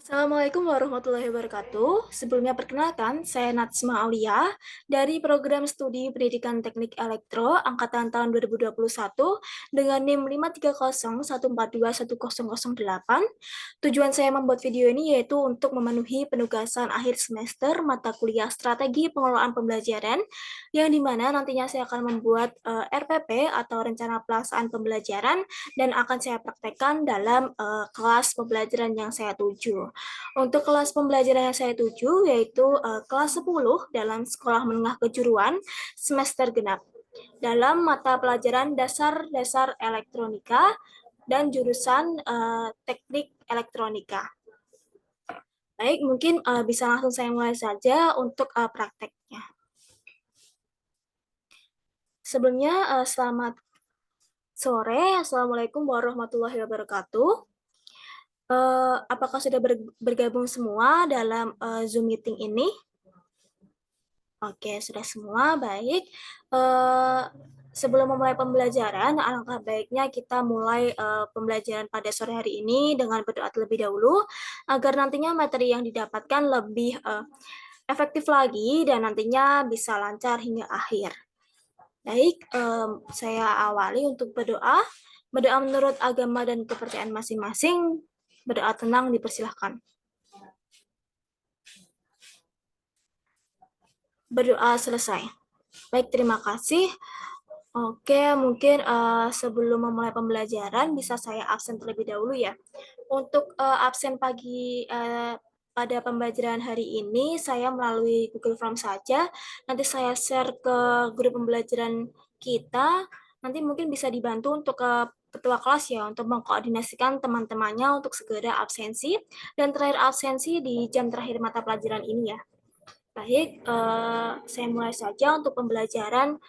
Assalamualaikum warahmatullahi wabarakatuh. Sebelumnya perkenalkan, saya Natsma Aulia dari Program Studi Pendidikan Teknik Elektro Angkatan tahun 2021 dengan NIM 53014210008. Tujuan saya membuat video ini yaitu untuk memenuhi penugasan akhir semester mata kuliah Strategi Pengelolaan Pembelajaran yang dimana nantinya saya akan membuat RPP atau Rencana Pelaksanaan Pembelajaran dan akan saya praktekkan dalam kelas pembelajaran yang saya tuju. Untuk kelas pembelajaran yang saya tuju yaitu kelas 10 dalam Sekolah Menengah Kejuruan semester genap dalam mata pelajaran dasar-dasar elektronika dan jurusan teknik elektronika. Baik, mungkin bisa langsung saya mulai saja untuk prakteknya. Sebelumnya, selamat sore. Assalamualaikum warahmatullahi wabarakatuh. Apakah sudah bergabung semua dalam Zoom meeting ini? Oke, sudah semua, baik. Sebelum memulai pembelajaran, alangkah baiknya kita mulai pembelajaran pada sore hari ini dengan berdoa terlebih dahulu, agar nantinya materi yang didapatkan lebih efektif lagi dan nantinya bisa lancar hingga akhir. Baik, saya awali untuk berdoa. Berdoa menurut agama dan kepercayaan masing-masing. Berdoa tenang dipersilahkan. Berdoa selesai. Baik, terima kasih. Oke, mungkin sebelum memulai pembelajaran bisa saya absen terlebih dahulu ya. Untuk absen pagi pada pembelajaran hari ini saya melalui Google Form saja. Nanti saya share ke grup pembelajaran kita. Nanti mungkin bisa dibantu untuk ketua kelas ya untuk mengkoordinasikan teman-temannya untuk segera absensi dan terakhir absensi di jam terakhir mata pelajaran ini ya. Baik, saya mulai saja untuk pembelajaran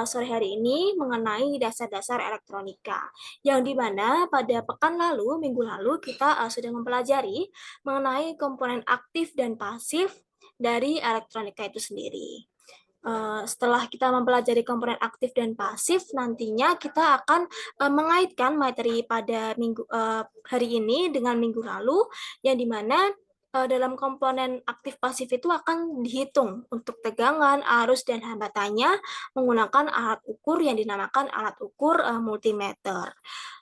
sore hari ini mengenai dasar-dasar elektronika. Yang dimana pada pekan lalu, minggu lalu, kita sudah mempelajari mengenai komponen aktif dan pasif dari elektronika itu sendiri. Setelah kita mempelajari komponen aktif dan pasif, nantinya kita akan mengaitkan materi pada hari ini dengan minggu lalu, yang dimana dalam komponen aktif pasif itu akan dihitung untuk tegangan, arus, dan hambatannya menggunakan alat ukur yang dinamakan alat ukur multimeter.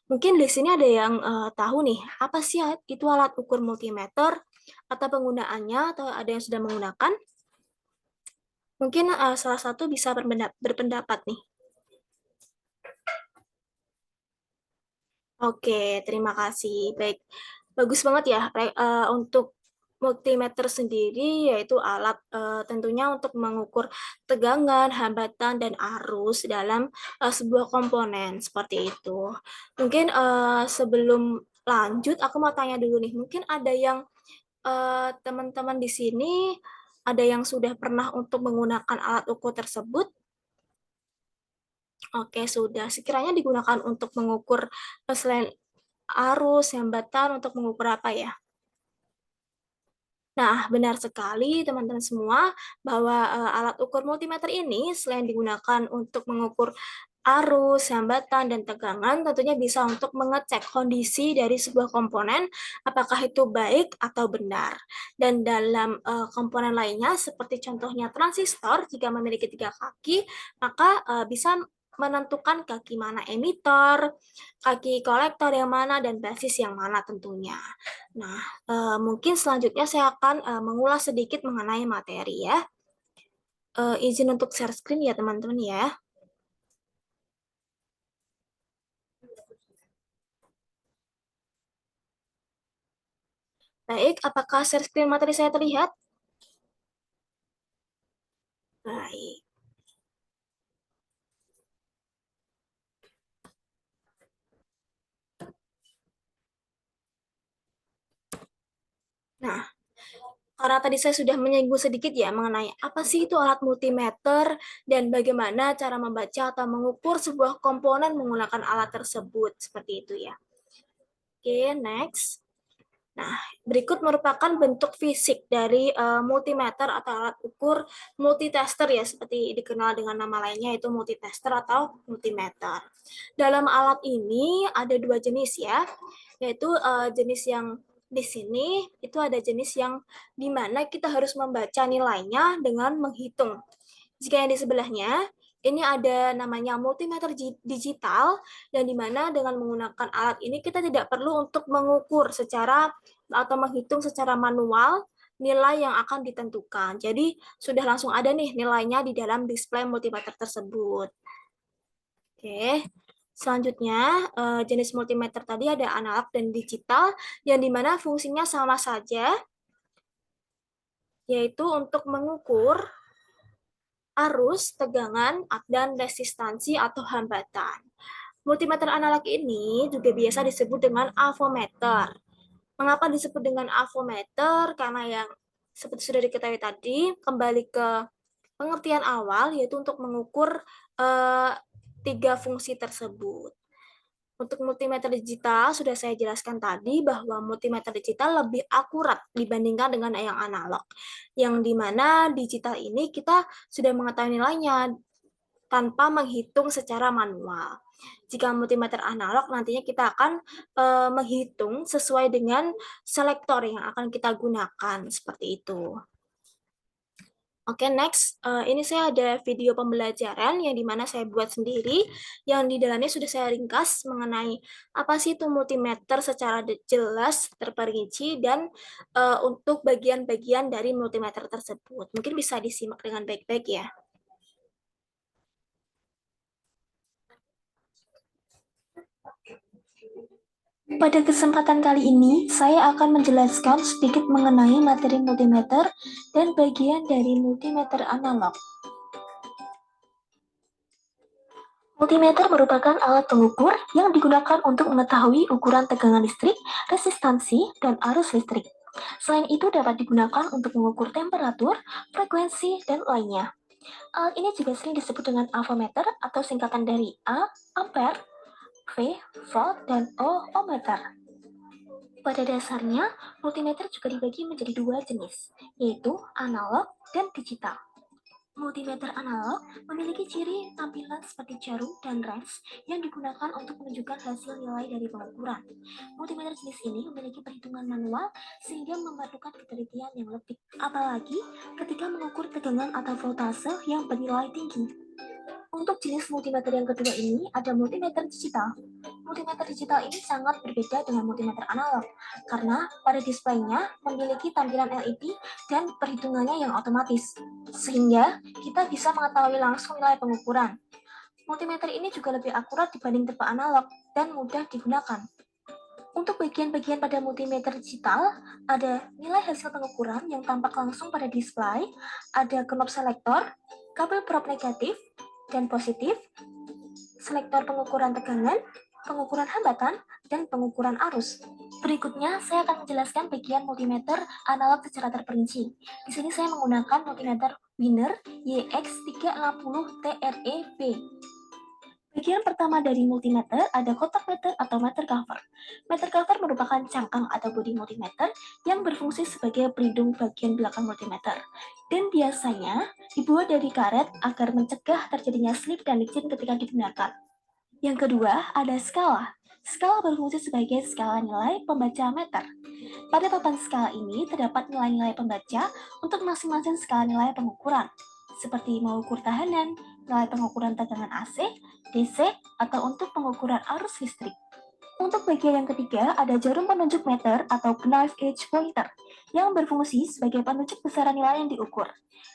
Mungkin di sini ada yang tahu nih, apa sih itu alat ukur multimeter atau penggunaannya, atau ada yang sudah menggunakan? Mungkin salah satu bisa berpendapat nih. Oke, terima kasih. Baik, bagus banget ya untuk multimeter sendiri yaitu alat tentunya untuk mengukur tegangan, hambatan, dan arus dalam sebuah komponen seperti itu. Mungkin sebelum lanjut, aku mau tanya dulu nih. Mungkin ada yang teman-teman di sini ada yang sudah pernah untuk menggunakan alat ukur tersebut? Oke, sudah. Sekiranya digunakan untuk mengukur selain arus, hambatan, untuk mengukur apa ya? Nah, benar sekali teman-teman semua bahwa alat ukur multimeter ini selain digunakan untuk mengukur arus, hambatan, dan tegangan, tentunya bisa untuk mengecek kondisi dari sebuah komponen, apakah itu baik atau benar. Dan dalam komponen lainnya, seperti contohnya transistor, jika memiliki 3 kaki, maka bisa menentukan kaki mana emitor, kaki kolektor yang mana, dan basis yang mana tentunya. Nah, mungkin selanjutnya saya akan mengulas sedikit mengenai materi ya. Izin untuk share screen ya teman-teman ya. Baik, apakah share screen materi saya terlihat? Baik. Nah, karena tadi saya sudah menyinggung sedikit ya mengenai apa sih itu alat multimeter dan bagaimana cara membaca atau mengukur sebuah komponen menggunakan alat tersebut, seperti itu ya. Oke, next. Nah, berikut merupakan bentuk fisik dari multimeter atau alat ukur multitester ya, seperti dikenal dengan nama lainnya yaitu multitester atau multimeter. Dalam alat ini ada 2 jenis ya, yaitu jenis yang Di sini itu ada jenis yang dimana kita harus membaca nilainya dengan menghitung. Jika yang di sebelahnya, ini ada namanya multimeter digital, yang dimana dengan menggunakan alat ini kita tidak perlu untuk mengukur secara atau menghitung secara manual nilai yang akan ditentukan. Jadi sudah langsung ada nih nilainya di dalam display multimeter tersebut. Oke, selanjutnya jenis multimeter tadi ada analog dan digital, yang dimana fungsinya sama saja, yaitu untuk mengukur arus, tegangan, dan resistansi atau hambatan. Multimeter analog ini juga biasa disebut dengan avometer. Mengapa disebut dengan avometer? Karena yang seperti sudah diketahui tadi, kembali ke pengertian awal, yaitu untuk mengukur tiga fungsi tersebut. Untuk multimeter digital, sudah saya jelaskan tadi bahwa multimeter digital lebih akurat dibandingkan dengan yang analog. Yang dimana digital ini kita sudah mengetahui nilainya tanpa menghitung secara manual. Jika multimeter analog, nantinya kita akan menghitung sesuai dengan selektor yang akan kita gunakan, seperti itu. Oke, next. Ini saya ada video pembelajaran yang dimana saya buat sendiri, yang di dalamnya sudah saya ringkas mengenai apa sih itu multimeter secara jelas, terperinci, dan untuk bagian-bagian dari multimeter tersebut. Mungkin bisa disimak dengan baik-baik ya. Pada kesempatan kali ini, saya akan menjelaskan sedikit mengenai materi multimeter dan bagian dari multimeter analog. Multimeter merupakan alat pengukur yang digunakan untuk mengetahui ukuran tegangan listrik, resistansi, dan arus listrik. Selain itu dapat digunakan untuk mengukur temperatur, frekuensi, dan lainnya. Alat ini juga sering disebut dengan avometer atau singkatan dari A, ampere, V, volt, dan O, ohmmeter. Pada dasarnya, multimeter juga dibagi menjadi dua jenis, yaitu analog dan digital. Multimeter analog memiliki ciri tampilan seperti jarum dan range yang digunakan untuk menunjukkan hasil nilai dari pengukuran. Multimeter jenis ini memiliki perhitungan manual sehingga memerlukan ketelitian yang lebih, apalagi ketika mengukur tegangan atau voltase yang bernilai tinggi. Untuk jenis multimeter yang kedua ini ada multimeter digital. Multimeter digital ini sangat berbeda dengan multimeter analog karena pada displaynya memiliki tampilan LED dan perhitungannya yang otomatis, sehingga kita bisa mengetahui langsung nilai pengukuran. Multimeter ini juga lebih akurat dibanding tipe analog dan mudah digunakan. Untuk bagian-bagian pada multimeter digital, ada nilai hasil pengukuran yang tampak langsung pada display, ada knob selektor, kabel probe negatif dan positif, selektor pengukuran tegangan, pengukuran hambatan, dan pengukuran arus. Berikutnya, saya akan menjelaskan bagian multimeter analog secara terperinci. Di sini saya menggunakan multimeter Wiener YX360TRE-B. Bagian pertama dari multimeter ada kotak meter atau meter cover. Meter cover merupakan cangkang atau bodi multimeter yang berfungsi sebagai pelindung bagian belakang multimeter dan biasanya dibuat dari karet agar mencegah terjadinya slip dan licin ketika digunakan. Yang kedua ada skala. Skala berfungsi sebagai skala nilai pembaca meter. Pada papan skala ini terdapat nilai-nilai pembaca untuk masing-masing skala nilai pengukuran, seperti mengukur tahanan, nilai pengukuran tegangan AC, DC, atau untuk pengukuran arus listrik. Untuk bagian yang ketiga, ada jarum penunjuk meter atau knife edge pointer yang berfungsi sebagai penunjuk besaran nilai yang diukur.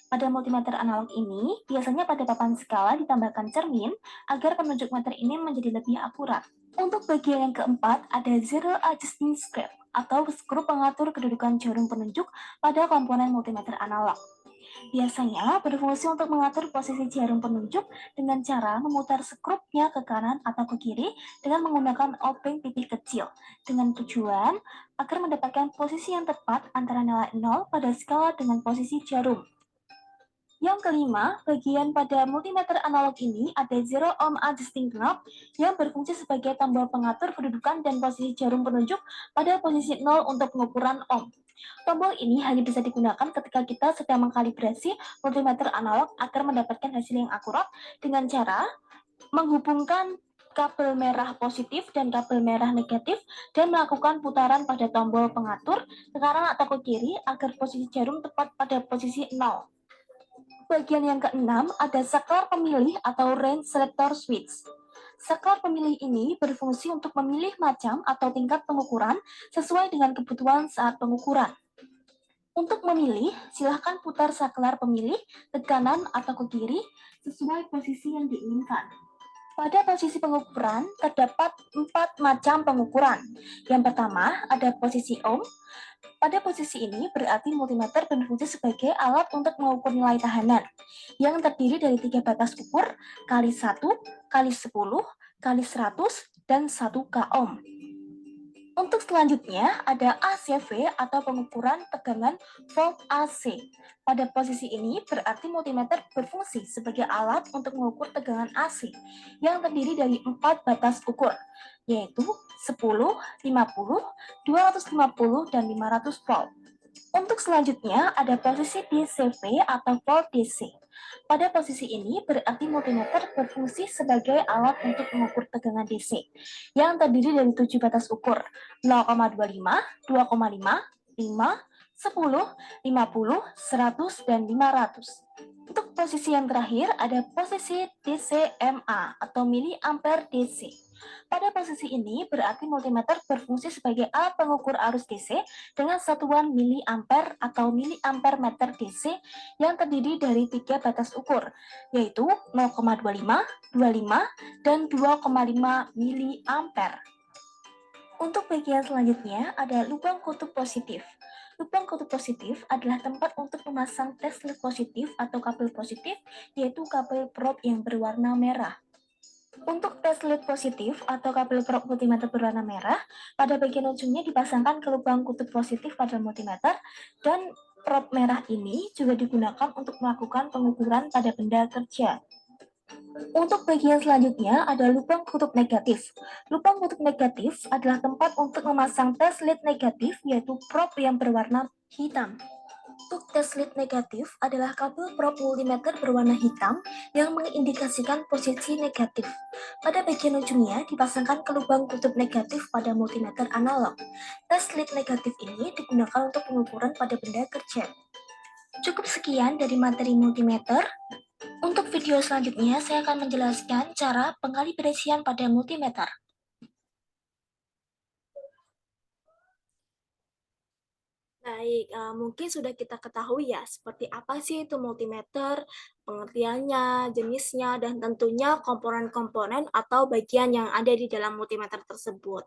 Pada multimeter analog ini, biasanya pada papan skala ditambahkan cermin agar penunjuk meter ini menjadi lebih akurat. Untuk bagian yang keempat, ada zero adjusting screw atau skru pengatur kedudukan jarum penunjuk pada komponen multimeter analog. Biasanya berfungsi untuk mengatur posisi jarum penunjuk dengan cara memutar skrupnya ke kanan atau ke kiri dengan menggunakan obeng pipih kecil, dengan tujuan agar mendapatkan posisi yang tepat antara nilai 0 pada skala dengan posisi jarum. Yang kelima, bagian pada multimeter analog ini ada zero ohm adjusting knob yang berfungsi sebagai tombol pengatur kedudukan dan posisi jarum penunjuk pada posisi 0 untuk pengukuran ohm. Tombol ini hanya bisa digunakan ketika kita sedang mengkalibrasi multimeter analog agar mendapatkan hasil yang akurat dengan cara menghubungkan kabel merah positif dan kabel merah negatif dan melakukan putaran pada tombol pengatur ke kanan atau ke kiri agar posisi jarum tepat pada posisi 0. Bagian yang keenam ada saklar pemilih atau range selector switch. Saklar pemilih ini berfungsi untuk memilih macam atau tingkat pengukuran sesuai dengan kebutuhan saat pengukuran. Untuk memilih, silahkan putar saklar pemilih ke kanan atau ke kiri sesuai posisi yang diinginkan. Pada posisi pengukuran, terdapat 4 macam pengukuran. Yang pertama, ada posisi ohm. Pada posisi ini, berarti multimeter berfungsi sebagai alat untuk mengukur nilai tahanan, yang terdiri dari 3 batas ukur, kali 1, kali 10, kali 100, dan 1 k ohm. Untuk selanjutnya, ada ACV atau pengukuran tegangan volt AC. Pada posisi ini, berarti multimeter berfungsi sebagai alat untuk mengukur tegangan AC yang terdiri dari 4 batas ukur, yaitu 10, 50, 250, dan 500 volt. Untuk selanjutnya, ada posisi DCV atau volt DC. Pada posisi ini, berarti multimeter berfungsi sebagai alat untuk mengukur tegangan DC, yang terdiri dari 7 batas ukur, 0,25, 2,5, 5, 10, 50, 100, dan 500. Untuk posisi yang terakhir, ada posisi DCMA atau miliampere DC. Pada posisi ini, berarti multimeter berfungsi sebagai alat pengukur arus DC dengan satuan miliampere atau miliampere meter DC yang terdiri dari 3 batas ukur, yaitu 0,25, 25, dan 2,5 miliampere. Untuk bagian selanjutnya ada lubang kutub positif. Lubang kutub positif adalah tempat untuk memasang teslet positif atau kabel positif, yaitu kabel probe yang berwarna merah. Untuk teslet positif atau kabel probe multimeter berwarna merah, pada bagian ujungnya dipasangkan ke lubang kutub positif pada multimeter, dan probe merah ini juga digunakan untuk melakukan pengukuran pada benda kerja. Untuk bagian selanjutnya ada lubang kutub negatif. Lubang kutub negatif adalah tempat untuk memasang teslet negatif, yaitu probe yang berwarna hitam. Untuk teslet negatif adalah kabel probe multimeter berwarna hitam yang mengindikasikan posisi negatif. Pada bagian ujungnya dipasangkan ke lubang kutub negatif pada multimeter analog. Teslet negatif ini digunakan untuk pengukuran pada benda kerja. Cukup sekian dari materi multimeter. Untuk video selanjutnya, saya akan menjelaskan cara pengkalibrasian pada multimeter. Baik, mungkin sudah kita ketahui ya, seperti apa sih itu multimeter, pengertiannya, jenisnya, dan tentunya komponen-komponen atau bagian yang ada di dalam multimeter tersebut.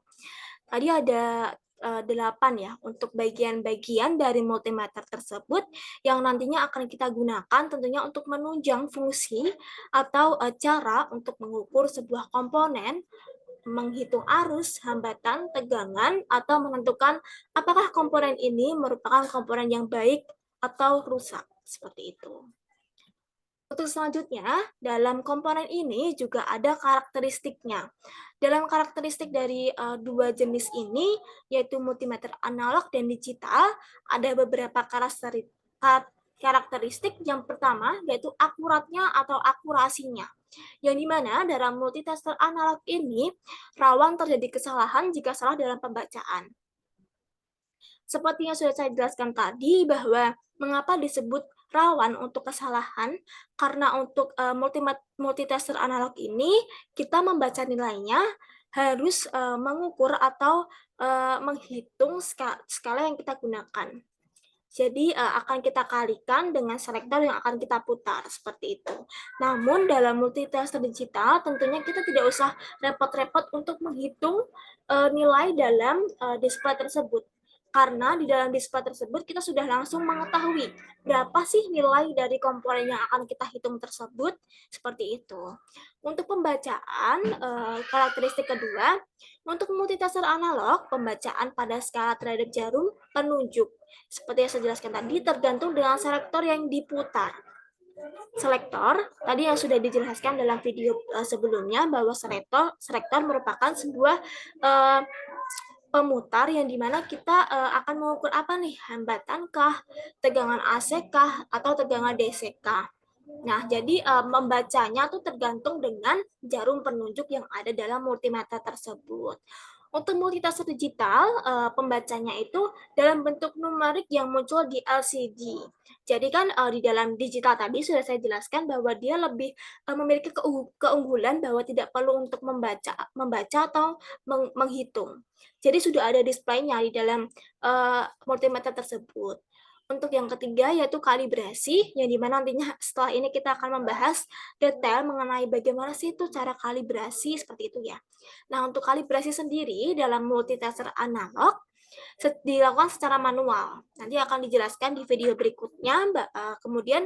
Tadi ada 8 ya, untuk bagian-bagian dari multimeter tersebut yang nantinya akan kita gunakan tentunya untuk menunjang fungsi atau cara untuk mengukur sebuah komponen, menghitung arus, hambatan, tegangan, atau menentukan apakah komponen ini merupakan komponen yang baik atau rusak. Seperti itu. Untuk selanjutnya, dalam komponen ini juga ada karakteristiknya. Dalam karakteristik dari dua jenis ini, yaitu multimeter analog dan digital, ada beberapa karakteristik. Yang pertama, yaitu akuratnya atau akurasinya. Yang dimana dalam multitester analog ini rawan terjadi kesalahan jika salah dalam pembacaan. Seperti yang sudah saya jelaskan tadi bahwa mengapa disebut rawan untuk kesalahan, karena untuk multitester analog ini kita membaca nilainya harus mengukur atau menghitung skala yang kita gunakan. Jadi akan kita kalikan dengan selektor yang akan kita putar, seperti itu. Namun dalam multitester digital tentunya kita tidak usah repot-repot untuk menghitung nilai dalam display tersebut. Karena di dalam display tersebut kita sudah langsung mengetahui berapa sih nilai dari komponen yang akan kita hitung tersebut, seperti itu. Untuk pembacaan, karakteristik kedua, untuk multitester analog, pembacaan pada skala terhadap jarum penunjuk. Seperti yang saya jelaskan tadi, tergantung dengan selektor yang diputar. Selektor, tadi yang sudah dijelaskan dalam video sebelumnya, bahwa selektor merupakan sebuah pemutar yang dimana kita akan mengukur apa nih, hambatan kah, tegangan AC kah, atau tegangan DC kah. Nah, jadi membacanya tuh tergantung dengan jarum penunjuk yang ada dalam multimeter tersebut. Untuk multitasker digital, pembacanya itu dalam bentuk numerik yang muncul di LCD. Jadi kan di dalam digital tadi sudah saya jelaskan bahwa dia lebih memiliki keunggulan bahwa tidak perlu untuk membaca atau menghitung. Jadi sudah ada displaynya di dalam multimeter tersebut. Untuk yang ketiga yaitu kalibrasi, yang dimana nantinya setelah ini kita akan membahas detail mengenai bagaimana sih itu cara kalibrasi seperti itu ya. Nah, untuk kalibrasi sendiri dalam multitasker analog dilakukan secara manual. Nanti akan dijelaskan di video berikutnya, Mbak. Kemudian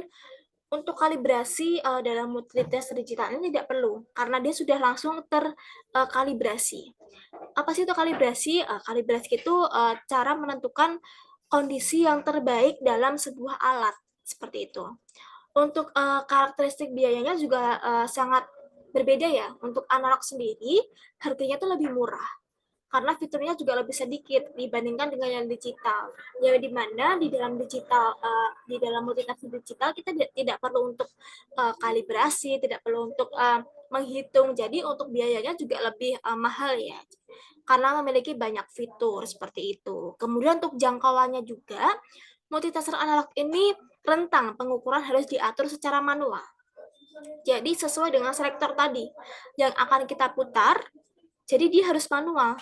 untuk kalibrasi dalam multitasker digital ini tidak perlu karena dia sudah langsung terkalibrasi. Apa sih itu kalibrasi? Kalibrasi itu cara menentukan kondisi yang terbaik dalam sebuah alat seperti itu. Untuk karakteristik biayanya juga sangat berbeda ya. Untuk analog sendiri harganya tuh lebih murah karena fiturnya juga lebih sedikit dibandingkan dengan yang digital. Ya di mana di dalam digital di dalam multitafsir digital kita tidak perlu untuk kalibrasi, tidak perlu untuk menghitung. Jadi untuk biayanya juga lebih mahal ya. Karena memiliki banyak fitur seperti itu. Kemudian untuk jangkauannya juga multitafsir analog ini rentang pengukuran harus diatur secara manual. Jadi sesuai dengan selektor tadi yang akan kita putar, jadi dia harus manual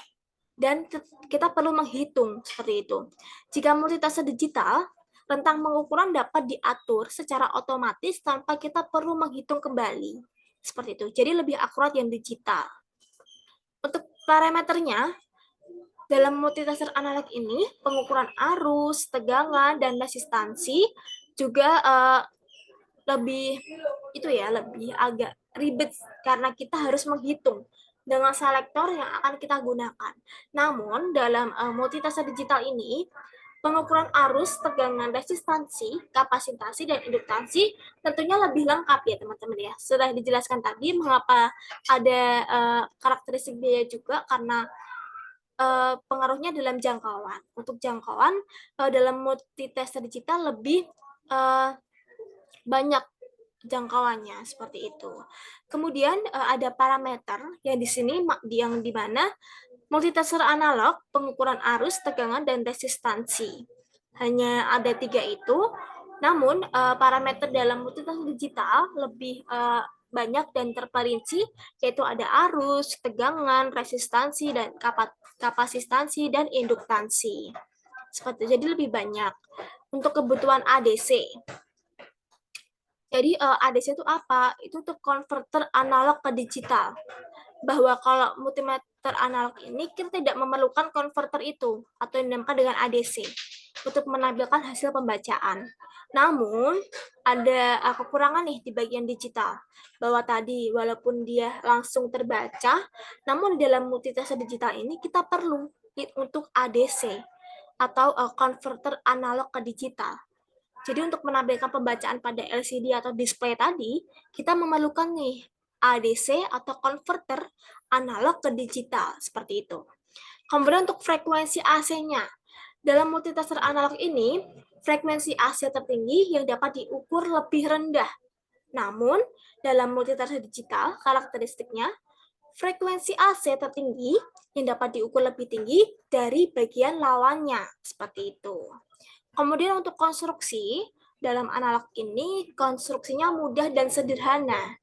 dan kita perlu menghitung seperti itu. Jika multitafsir digital, rentang pengukuran dapat diatur secara otomatis tanpa kita perlu menghitung kembali. Seperti itu. Jadi lebih akurat yang digital. Untuk parameternya, dalam multitafsir analog ini, pengukuran arus, tegangan, dan resistansi juga lebih lebih agak ribet karena kita harus menghitung dengan selektor yang akan kita gunakan. Namun dalam multitafsir digital ini pengukuran arus, tegangan, resistansi, kapasitansi, dan induktansi tentunya lebih lengkap ya teman-teman ya. Sudah dijelaskan tadi mengapa ada karakteristik biaya juga karena pengaruhnya dalam jangkauan. Untuk jangkauan dalam multitafsir digital lebih banyak jangkauannya seperti itu. Kemudian ada parameter yang di sini yang di mana multitafsir analog, pengukuran arus, tegangan, dan resistansi. Hanya ada 3 itu, namun parameter dalam multitafsir digital lebih banyak dan terperinci, yaitu ada arus, tegangan, resistansi, dan kapasitansi, dan induktansi. Seperti itu, jadi lebih banyak. Untuk kebutuhan ADC, jadi ADC itu apa? Itu untuk konverter analog ke digital. Bahwa kalau multimeter analog ini kita tidak memerlukan konverter itu atau yang dinamakan dengan ADC untuk menampilkan hasil pembacaan. Namun ada kekurangan nih di bagian digital. Bahwa tadi walaupun dia langsung terbaca, namun di dalam multitafsir digital ini kita perlu untuk ADC atau konverter analog ke digital. Jadi untuk menampilkan pembacaan pada LCD atau display tadi, kita memerlukan nih ADC atau converter analog ke digital, seperti itu. Kemudian untuk frekuensi AC-nya, dalam multitafsir analog ini, frekuensi AC tertinggi yang dapat diukur lebih rendah. Namun, dalam multitafsir digital, karakteristiknya, frekuensi AC tertinggi yang dapat diukur lebih tinggi dari bagian lawannya, seperti itu. Kemudian untuk konstruksi, dalam analog ini konstruksinya mudah dan sederhana.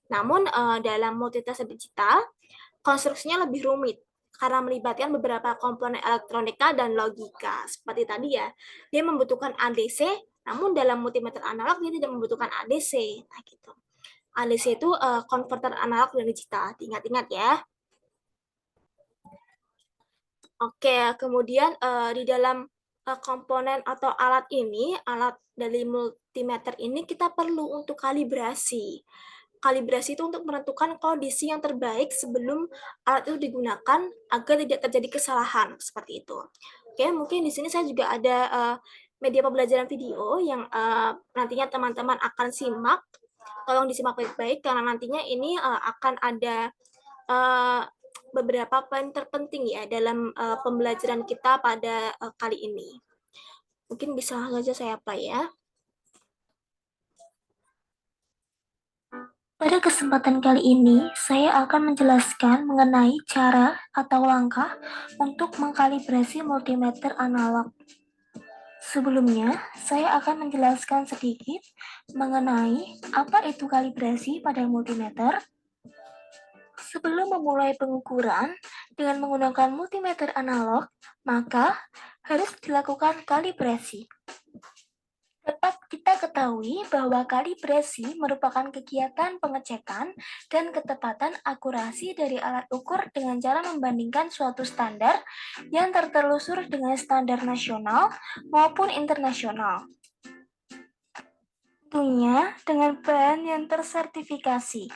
Namun dalam multitafsir digital, konstruksinya lebih rumit karena melibatkan beberapa komponen elektronika dan logika. Seperti tadi ya, dia membutuhkan ADC, namun dalam multimeter analog dia tidak membutuhkan ADC. Nah gitu. ADC itu konverter analog dan digital. Ingat-ingat ya. Oke, kemudian di dalam komponen atau alat ini, alat dari multimeter ini kita perlu untuk kalibrasi. Kalibrasi itu untuk menentukan kondisi yang terbaik sebelum alat itu digunakan agar tidak terjadi kesalahan seperti itu. Oke, mungkin di sini saya juga ada media pembelajaran video yang nantinya teman-teman akan simak. Tolong disimak baik-baik karena nantinya ini akan ada beberapa poin terpenting ya dalam pembelajaran kita pada kali ini. Mungkin bisa saja saya play ya. Pada kesempatan kali ini, saya akan menjelaskan mengenai cara atau langkah untuk mengkalibrasi multimeter analog. Sebelumnya, saya akan menjelaskan sedikit mengenai apa itu kalibrasi pada multimeter. Sebelum memulai pengukuran dengan menggunakan multimeter analog, maka harus dilakukan kalibrasi. Dapat kita ketahui bahwa kalibrasi merupakan kegiatan pengecekan dan ketepatan akurasi dari alat ukur dengan cara membandingkan suatu standar yang tertelusur dengan standar nasional maupun internasional. Tentunya dengan bahan yang tersertifikasi.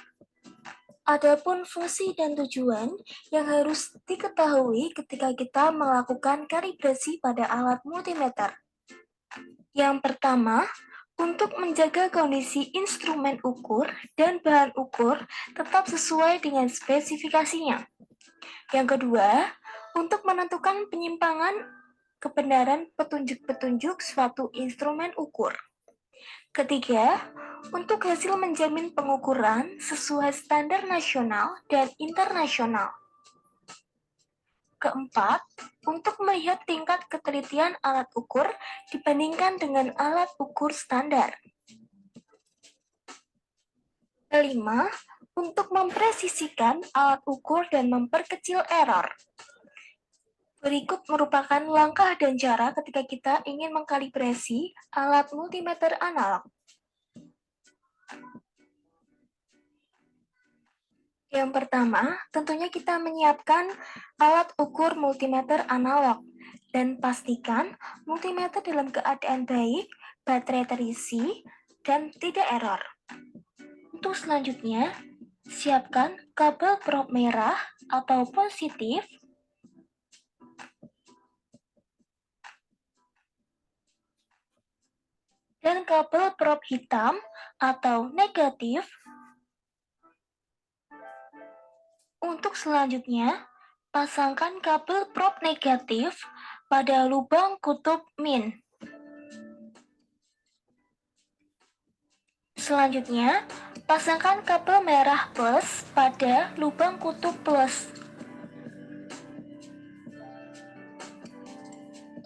Adapun fungsi dan tujuan yang harus diketahui ketika kita melakukan kalibrasi pada alat multimeter. Yang pertama, untuk menjaga kondisi instrumen ukur dan bahan ukur tetap sesuai dengan spesifikasinya. Yang kedua, untuk menentukan penyimpangan kebenaran petunjuk-petunjuk suatu instrumen ukur. Ketiga, untuk hasil menjamin pengukuran sesuai standar nasional dan internasional. Keempat, untuk melihat tingkat ketelitian alat ukur dibandingkan dengan alat ukur standar. Kelima, untuk mempresisikan alat ukur dan memperkecil error. Berikut merupakan langkah dan cara ketika kita ingin mengkalibrasi alat multimeter analog. Yang pertama, tentunya kita menyiapkan alat ukur multimeter analog dan pastikan multimeter dalam keadaan baik, baterai terisi, dan tidak error. Untuk selanjutnya, siapkan kabel prop merah atau positif dan kabel prop hitam atau negatif. Untuk selanjutnya, pasangkan kabel prop negatif pada lubang kutub min. Selanjutnya, pasangkan kabel merah plus pada lubang kutub plus.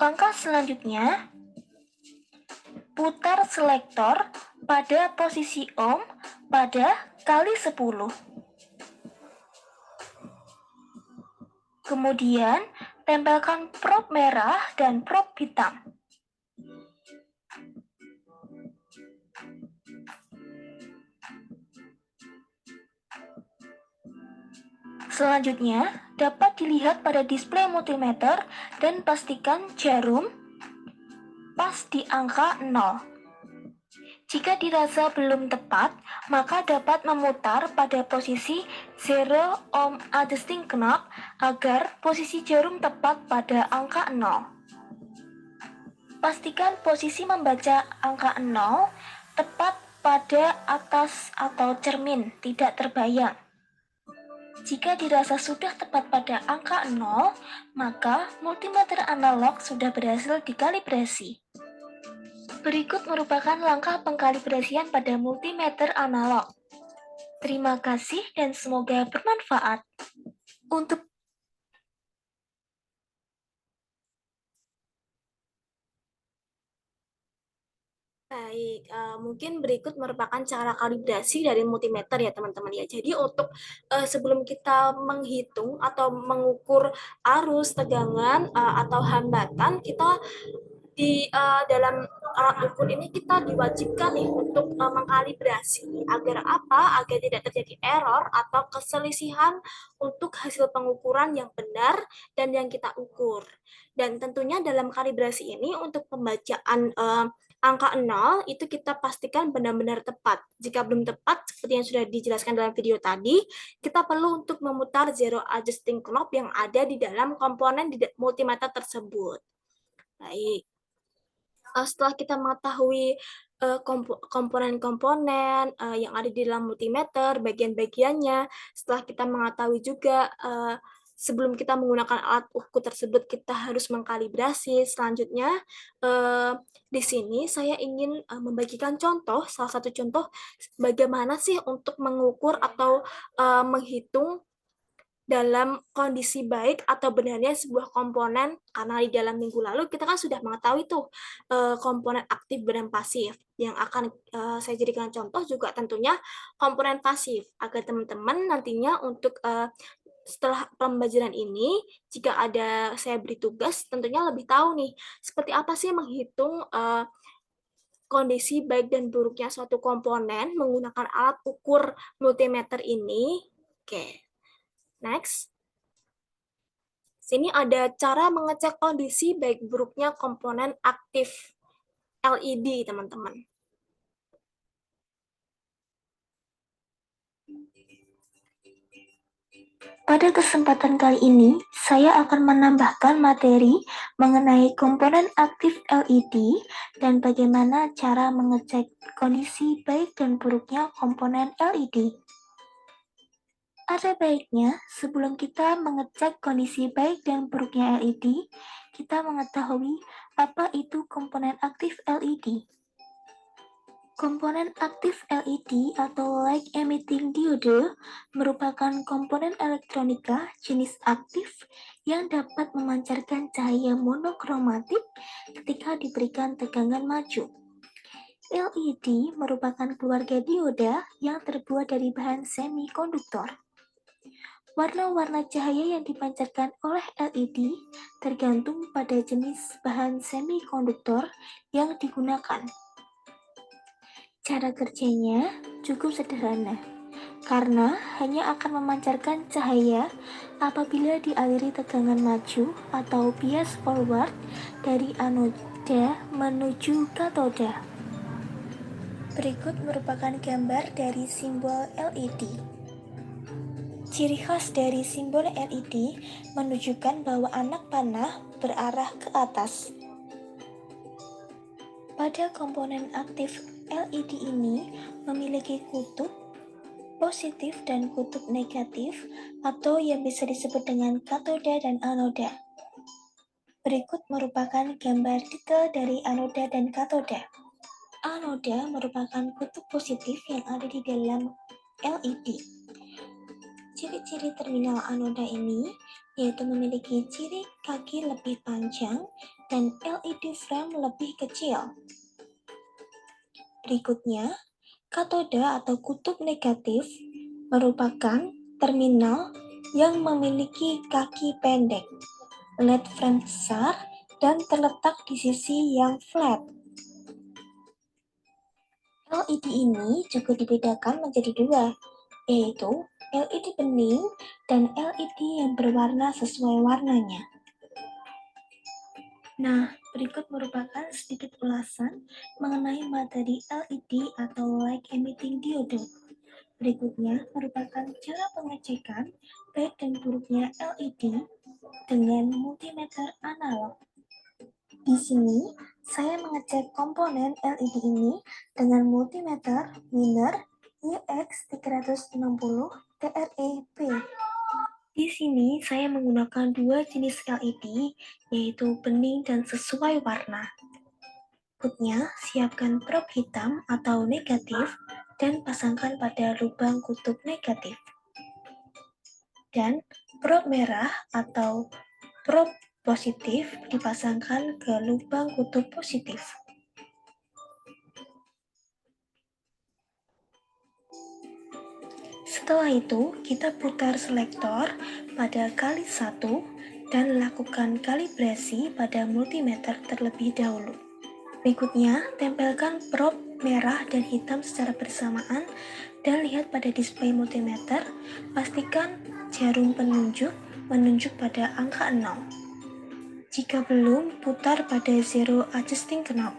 Langkah selanjutnya, putar selektor pada posisi ohm pada kali 10. Kemudian, tempelkan prop merah dan prop hitam. Selanjutnya, dapat dilihat pada display multimeter dan pastikan jarum pas di angka 0. Jika dirasa belum tepat, maka dapat memutar pada posisi zero ohm adjusting knob agar posisi jarum tepat pada angka 0. Pastikan posisi membaca angka 0 tepat pada atas atau cermin, tidak terbayang. Jika dirasa sudah tepat pada angka 0, maka multimeter analog sudah berhasil dikalibrasi. Berikut merupakan langkah pengkalibrasian pada multimeter analog. Terima kasih dan semoga bermanfaat. Untuk Baik, mungkin berikut merupakan cara kalibrasi dari multimeter ya teman-teman ya. Jadi untuk sebelum kita menghitung atau mengukur arus, tegangan, atau hambatan, kita di dalam alat ukur ini kita diwajibkan nih untuk mengkalibrasi agar apa? Agar tidak terjadi error atau keselisihan untuk hasil pengukuran yang benar dan yang kita ukur. Dan tentunya dalam kalibrasi ini untuk pembacaan angka 0 itu kita pastikan benar-benar tepat. Jika belum tepat, seperti yang sudah dijelaskan dalam video tadi, kita perlu untuk memutar zero adjusting knob yang ada di dalam komponen di multimeter tersebut. Baik. Setelah kita mengetahui komponen-komponen yang ada di dalam multimeter, bagian-bagiannya, setelah kita mengetahui juga sebelum kita menggunakan alat ukur tersebut, kita harus mengkalibrasi. Selanjutnya, di sini saya ingin membagikan contoh, salah satu contoh bagaimana sih untuk mengukur atau menghitung dalam kondisi baik atau benarnya sebuah komponen, karena di dalam minggu lalu kita kan sudah mengetahui tuh komponen aktif dan pasif. Yang akan saya jadikan contoh juga tentunya komponen pasif, agar teman-teman nantinya untuk setelah pembelajaran ini, jika ada saya beri tugas, tentunya lebih tahu nih seperti apa sih menghitung kondisi baik dan buruknya suatu komponen menggunakan alat ukur multimeter ini. Oke, next. Sini ada cara mengecek kondisi baik buruknya komponen aktif LED, teman-teman. Pada kesempatan kali ini, saya akan menambahkan materi mengenai komponen aktif LED dan bagaimana cara mengecek kondisi baik dan buruknya komponen LED. Ada baiknya, sebelum kita mengecek kondisi baik dan buruknya LED, kita mengetahui apa itu komponen aktif LED. Komponen aktif LED atau Light Emitting Diode merupakan komponen elektronika jenis aktif yang dapat memancarkan cahaya monokromatik ketika diberikan tegangan maju. LED merupakan keluarga dioda yang terbuat dari bahan semikonduktor. Warna-warna cahaya yang dipancarkan oleh LED tergantung pada jenis bahan semikonduktor yang digunakan. Cara kerjanya cukup sederhana, karena hanya akan memancarkan cahaya apabila dialiri tegangan maju atau bias forward dari anoda menuju katoda. Berikut merupakan gambar dari simbol LED. Ciri khas dari simbol LED menunjukkan bahwa anak panah berarah ke atas. Pada komponen aktif LED ini memiliki kutub positif dan kutub negatif atau yang bisa disebut dengan katoda dan anoda. Berikut merupakan gambar detail dari anoda dan katoda. Anoda merupakan kutub positif yang ada di dalam LED. Ciri-ciri terminal anoda ini yaitu memiliki ciri kaki lebih panjang dan LED frame lebih kecil. Berikutnya, katoda atau kutub negatif merupakan terminal yang memiliki kaki pendek, LED frame besar, dan terletak di sisi yang flat. LED ini juga dibedakan menjadi dua, yaitu LED bening dan LED yang berwarna sesuai warnanya. Nah, berikut merupakan sedikit ulasan mengenai materi LED atau Light Emitting Diode. Berikutnya merupakan cara pengecekan baik dan buruknya LED dengan multimeter analog. Di sini, saya mengecek komponen LED ini dengan multimeter Wiener UX360 TREP. Di sini, saya menggunakan dua jenis LED, yaitu bening dan sesuai warna. Berikutnya, siapkan probe hitam atau negatif dan pasangkan pada lubang kutub negatif. Dan probe merah atau probe positif dipasangkan ke lubang kutub positif. Setelah itu, kita putar selektor pada kali 1 dan lakukan kalibrasi pada multimeter terlebih dahulu. Berikutnya, tempelkan probe merah dan hitam secara bersamaan dan lihat pada display multimeter, pastikan jarum penunjuk menunjuk pada angka 0. Jika belum, putar pada zero adjusting knob.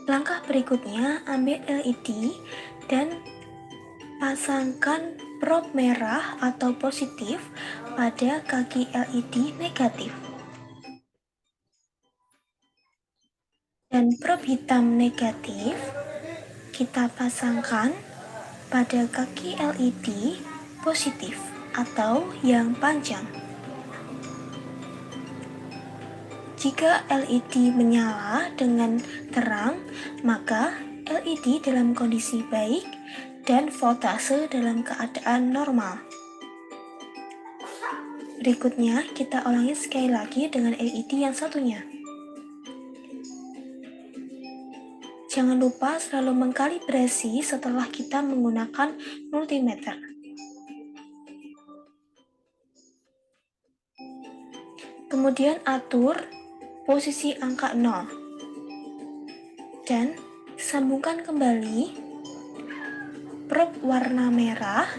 Langkah berikutnya, ambil LED dan pasangkan probe merah atau positif pada kaki LED negatif. Dan probe hitam negatif kita pasangkan pada kaki LED positif atau yang panjang. Jika LED menyala dengan terang, maka LED dalam kondisi baik dan voltase dalam keadaan normal. Berikutnya, kita ulangi sekali lagi dengan LED yang satunya. Jangan lupa selalu mengkalibrasi setelah kita menggunakan multimeter. Kemudian atur posisi angka 0 dan sambungkan kembali probe warna merah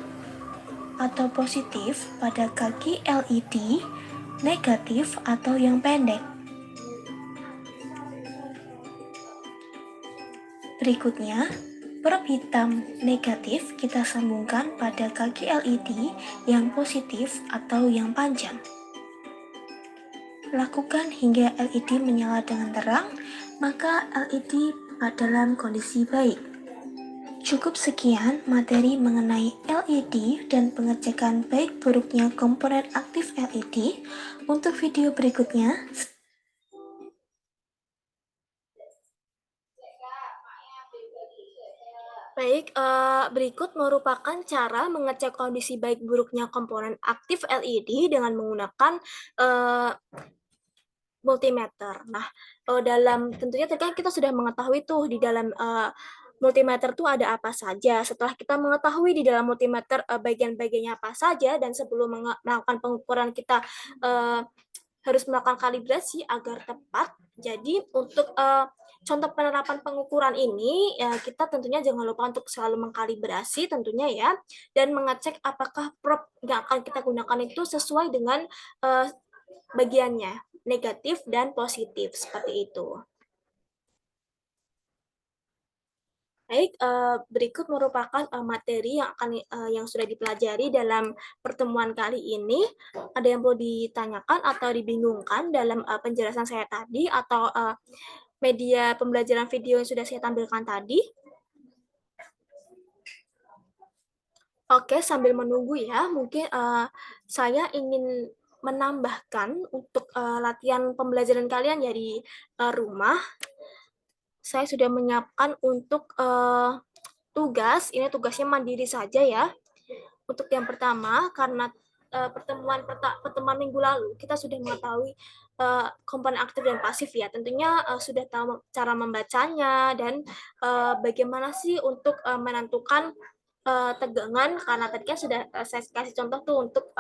atau positif pada kaki LED, negatif atau yang pendek. Berikutnya, probe hitam negatif kita sambungkan pada kaki LED yang positif atau yang panjang. Lakukan hingga LED menyala dengan terang, maka LED dalam kondisi baik. Cukup sekian materi mengenai LED dan pengecekan baik buruknya komponen aktif LED. Untuk video berikutnya, Baik, berikut merupakan cara mengecek kondisi baik buruknya komponen aktif LED dengan menggunakan multimeter. Nah, tentunya tadi kan kita sudah mengetahui tuh di dalam multimeter tuh ada apa saja. Setelah kita mengetahui di dalam multimeter bagian-bagiannya apa saja dan sebelum melakukan pengukuran kita harus melakukan kalibrasi agar tepat. Jadi untuk contoh penerapan pengukuran ini kita tentunya jangan lupa untuk selalu mengkalibrasi tentunya ya dan mengecek apakah probe yang akan kita gunakan itu sesuai dengan bagiannya, negatif dan positif seperti itu. Baik, berikut merupakan materi yang sudah dipelajari dalam pertemuan kali ini. Ada yang perlu ditanyakan atau dibingungkan dalam penjelasan saya tadi atau media pembelajaran video yang sudah saya tampilkan tadi? Oke, sambil menunggu ya, mungkin saya ingin menambahkan untuk latihan pembelajaran kalian ya di rumah. Saya sudah menyiapkan untuk tugas, ini tugasnya mandiri saja ya. Untuk yang pertama, karena pertemuan minggu lalu kita sudah mengetahui komponen aktif dan pasif ya. Tentunya sudah tahu cara membacanya dan bagaimana sih untuk menentukan tegangan karena tadi kan sudah saya kasih contoh tuh untuk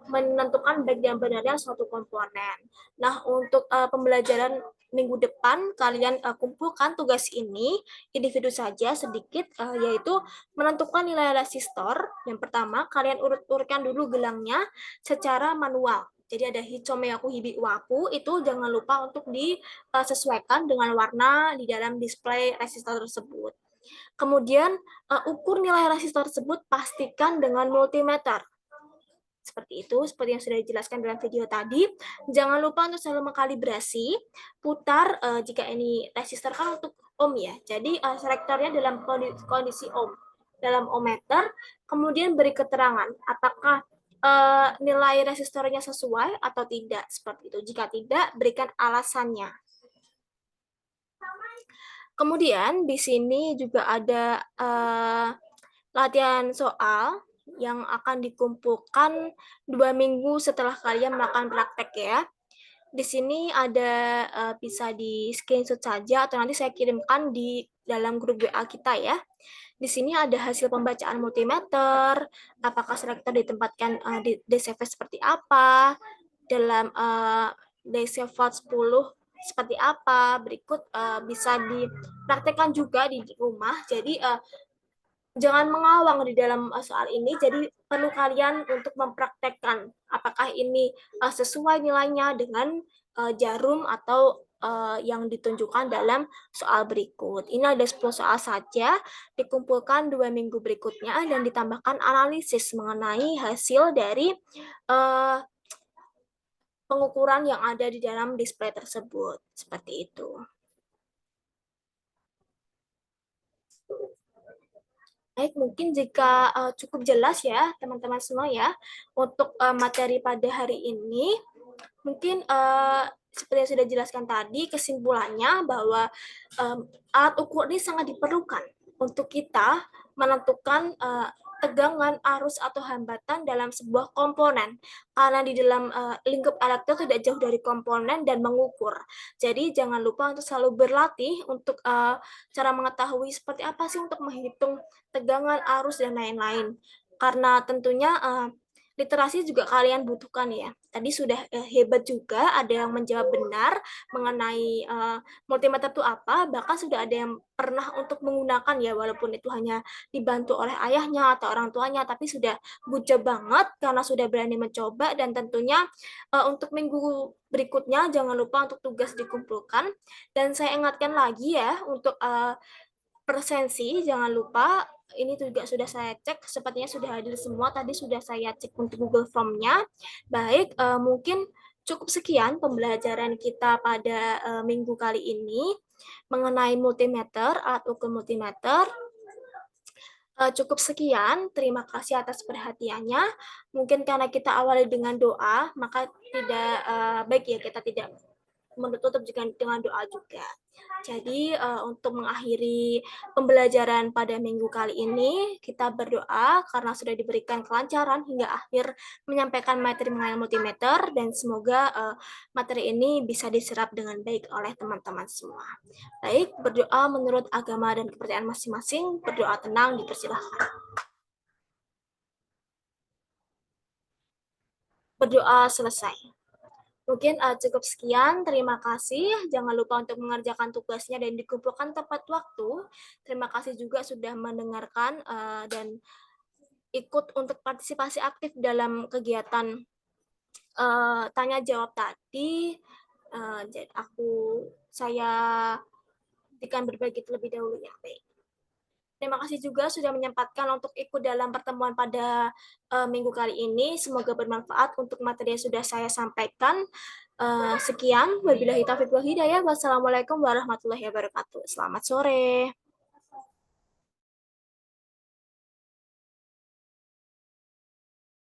menentukan baik dan benarnya suatu komponen. Nah, untuk pembelajaran minggu depan kalian kumpulkan tugas ini individu saja sedikit yaitu menentukan nilai resistor. Yang pertama, kalian urut-urutkan dulu gelangnya secara manual. Jadi ada Hichomeyaku Hibiwaku itu jangan lupa untuk disesuaikan dengan warna di dalam display resistor tersebut. Kemudian ukur nilai resistor tersebut pastikan dengan multimeter. Seperti itu, seperti yang sudah dijelaskan dalam video tadi. Jangan lupa untuk selalu mengkalibrasi, putar jika ini resistor kan untuk ohm ya. Jadi selektornya dalam kondisi ohm, dalam ohmmeter, kemudian beri keterangan apakah nilai resistornya sesuai atau tidak seperti itu. Jika tidak, berikan alasannya. Kemudian di sini juga ada latihan soal yang akan dikumpulkan 2 minggu setelah kalian melakukan praktek ya. Di sini ada bisa di screenshot saja atau nanti saya kirimkan di dalam grup WA kita ya. Di sini ada hasil pembacaan multimeter, apakah selektor ditempatkan di DCV seperti apa, dalam DCV 10 seperti apa, berikut bisa dipraktekkan juga di rumah. Jadi jangan mengawang di dalam soal ini, jadi perlu kalian untuk mempraktekkan apakah ini sesuai nilainya dengan jarum atau yang ditunjukkan dalam soal berikut. Ini ada 10 soal saja, dikumpulkan 2 minggu berikutnya dan ditambahkan analisis mengenai hasil dari pengukuran yang ada di dalam display tersebut. Seperti itu. Baik, mungkin jika cukup jelas ya teman-teman semua ya untuk materi pada hari ini, mungkin seperti yang sudah dijelaskan tadi, kesimpulannya bahwa alat ukur ini sangat diperlukan untuk kita menentukan tegangan, arus, atau hambatan dalam sebuah komponen. Karena di dalam lingkup elektro tidak jauh dari komponen dan mengukur. Jadi jangan lupa untuk selalu berlatih untuk cara mengetahui seperti apa sih untuk menghitung tegangan, arus, dan lain-lain. Karena tentunya literasi juga kalian butuhkan ya. Tadi sudah hebat juga, ada yang menjawab benar mengenai multimeter itu apa, bahkan sudah ada yang pernah untuk menggunakan ya, walaupun itu hanya dibantu oleh ayahnya atau orang tuanya, tapi sudah bujab banget karena sudah berani mencoba. Dan tentunya untuk minggu berikutnya jangan lupa untuk tugas dikumpulkan. Dan saya ingatkan lagi ya, untuk presensi jangan lupa, ini juga sudah saya cek, sepertinya sudah hadir semua, tadi sudah saya cek untuk Google Form-nya. Baik, mungkin cukup sekian pembelajaran kita pada minggu kali ini mengenai multimeter, alat ukur multimeter. Cukup sekian, terima kasih atas perhatiannya. Mungkin karena kita awali dengan doa, maka tidak baik ya kita tidak menutup juga dengan doa juga. Jadi untuk mengakhiri pembelajaran pada minggu kali ini, kita berdoa karena sudah diberikan kelancaran hingga akhir menyampaikan materi mengenai multimeter, dan semoga materi ini bisa diserap dengan baik oleh teman-teman semua. Baik, berdoa menurut agama dan kepercayaan masing-masing, berdoa tenang, dipersilahkan. Berdoa selesai. Mungkin cukup sekian, terima kasih. Jangan lupa untuk mengerjakan tugasnya dan dikumpulkan tepat waktu. Terima kasih juga sudah mendengarkan dan ikut untuk partisipasi aktif dalam kegiatan tanya jawab tadi. Jadi saya akan berbagi terlebih dahulu ya. Baik. Terima kasih juga sudah menyempatkan untuk ikut dalam pertemuan pada minggu kali ini. Semoga bermanfaat untuk materi yang sudah saya sampaikan. Sekian, wabillahi taufiq wal hidayah. Wassalamualaikum warahmatullahi wabarakatuh. Selamat sore.